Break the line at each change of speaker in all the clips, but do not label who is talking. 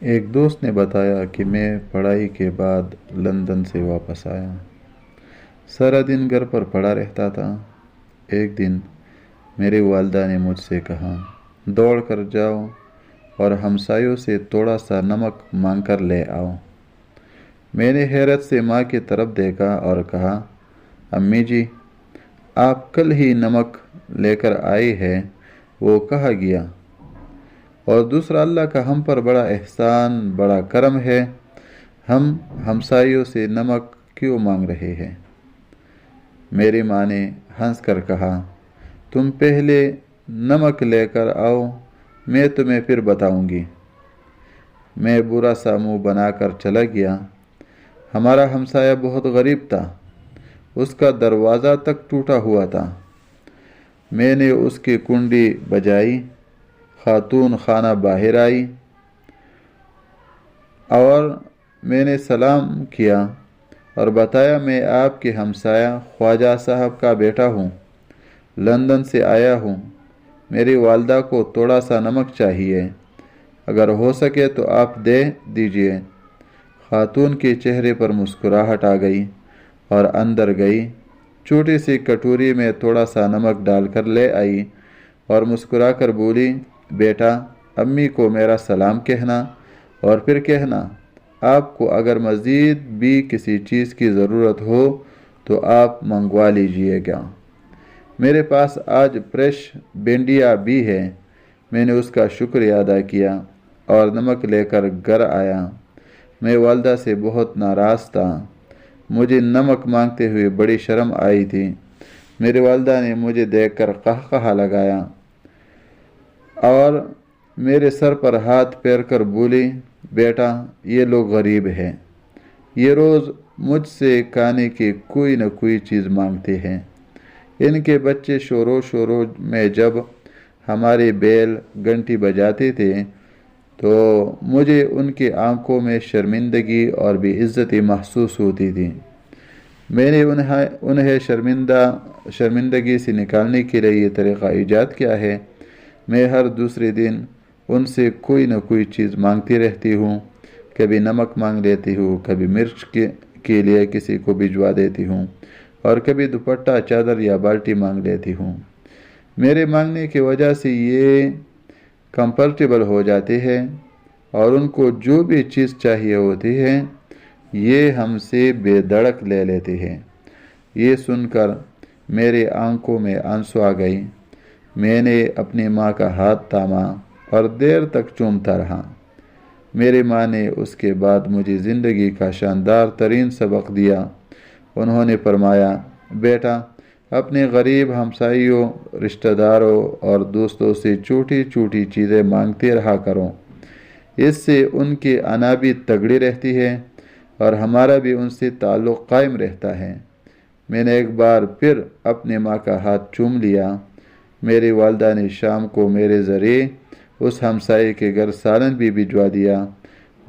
ایک دوست نے بتایا کہ میں پڑھائی کے بعد لندن سے واپس آیا۔ سارا دن گھر پر پڑا رہتا تھا۔ ایک دن میری والدہ نے مجھ سے کہا، دوڑ کر جاؤ اور ہمسایوں سے تھوڑا سا نمک مانگ کر لے آؤ۔ میں نے حیرت سے ماں کی طرف دیکھا اور کہا، امی جی، آپ کل ہی نمک لے کر آئی ہے، وہ کہاں گیا؟ اور دوسرا، اللہ کا ہم پر بڑا احسان، بڑا کرم ہے، ہم ہمسایوں سے نمک کیوں مانگ رہے ہیں؟ میری ماں نے ہنس کر کہا، تم پہلے نمک لے کر آؤ، میں تمہیں پھر بتاؤں گی۔ میں برا سا منہ بنا کر چلا گیا۔ ہمارا ہمسایہ بہت غریب تھا، اس کا دروازہ تک ٹوٹا ہوا تھا۔ میں نے اس کی کنڈی بجائی، خاتون خانہ باہر آئی اور میں نے سلام کیا اور بتایا، میں آپ کے ہمسایہ خواجہ صاحب کا بیٹا ہوں، لندن سے آیا ہوں، میری والدہ کو تھوڑا سا نمک چاہیے، اگر ہو سکے تو آپ دے دیجئے۔ خاتون کے چہرے پر مسکراہٹ آ گئی اور اندر گئی، چھوٹی سی کٹوری میں تھوڑا سا نمک ڈال کر لے آئی اور مسکرا کر بولی، بیٹا، امی کو میرا سلام کہنا اور پھر کہنا، آپ کو اگر مزید بھی کسی چیز کی ضرورت ہو تو آپ منگوا لیجئے گا۔ میرے پاس آج فریش بھنڈیاں بھی ہے۔ میں نے اس کا شکریہ ادا کیا اور نمک لے کر گھر آیا۔ میں والدہ سے بہت ناراض تھا۔ مجھے نمک مانگتے ہوئے بڑی شرم آئی تھی۔ میری والدہ نے مجھے دیکھ کر قہقہہ لگایا اور میرے سر پر ہاتھ پھیر کر بولی، بیٹا، یہ لوگ غریب ہیں، یہ روز مجھ سے کھانے کی کوئی نہ کوئی چیز مانگتے ہیں۔ ان کے بچے شوروں میں جب ہماری بیل گھنٹی بجاتے تھے تو مجھے ان کی آنکھوں میں شرمندگی اور بے عزتی محسوس ہوتی تھی۔ میں نے انہیں شرمندگی سے نکالنے کے لیے یہ طریقہ ایجاد کیا ہے۔ میں ہر دوسرے دن ان سے کوئی نہ کوئی چیز مانگتی رہتی ہوں، کبھی نمک مانگ لیتی ہوں، کبھی مرچ کے لیے کسی کو بھجوا دیتی ہوں اور کبھی دوپٹہ، چادر یا بالٹی مانگ لیتی ہوں۔ میرے مانگنے کی وجہ سے یہ کمفرٹیبل ہو جاتے ہیں اور ان کو جو بھی چیز چاہیے ہوتی ہے یہ ہم سے بے دھڑک لے لیتے ہیں۔ یہ سن کر میری آنکھوں میں آنسو آ گئی۔ میں نے اپنی ماں کا ہاتھ تھاما اور دیر تک چومتا رہا۔ میری ماں نے اس کے بعد مجھے زندگی کا شاندار ترین سبق دیا۔ انہوں نے فرمایا، بیٹا، اپنے غریب ہمسایوں، رشتہ داروں اور دوستوں سے چھوٹی چھوٹی چیزیں مانگتے رہا کرو، اس سے ان کی انا بھی تگڑی رہتی ہے اور ہمارا بھی ان سے تعلق قائم رہتا ہے۔ میں نے ایک بار پھر اپنی ماں کا ہاتھ چوم لیا۔ میری والدہ نے شام کو میرے ذریعے اس ہمسائے کے گھر سالن بھی بھجوا دیا۔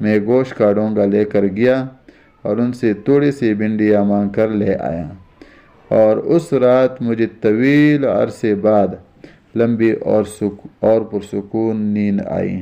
میں گوشت کا ڈونگا لے کر گیا اور ان سے تھوڑی سی بھنڈیاں مانگ کر لے آیا، اور اس رات مجھے طویل عرصے بعد لمبی اور پرسکون نیند آئی۔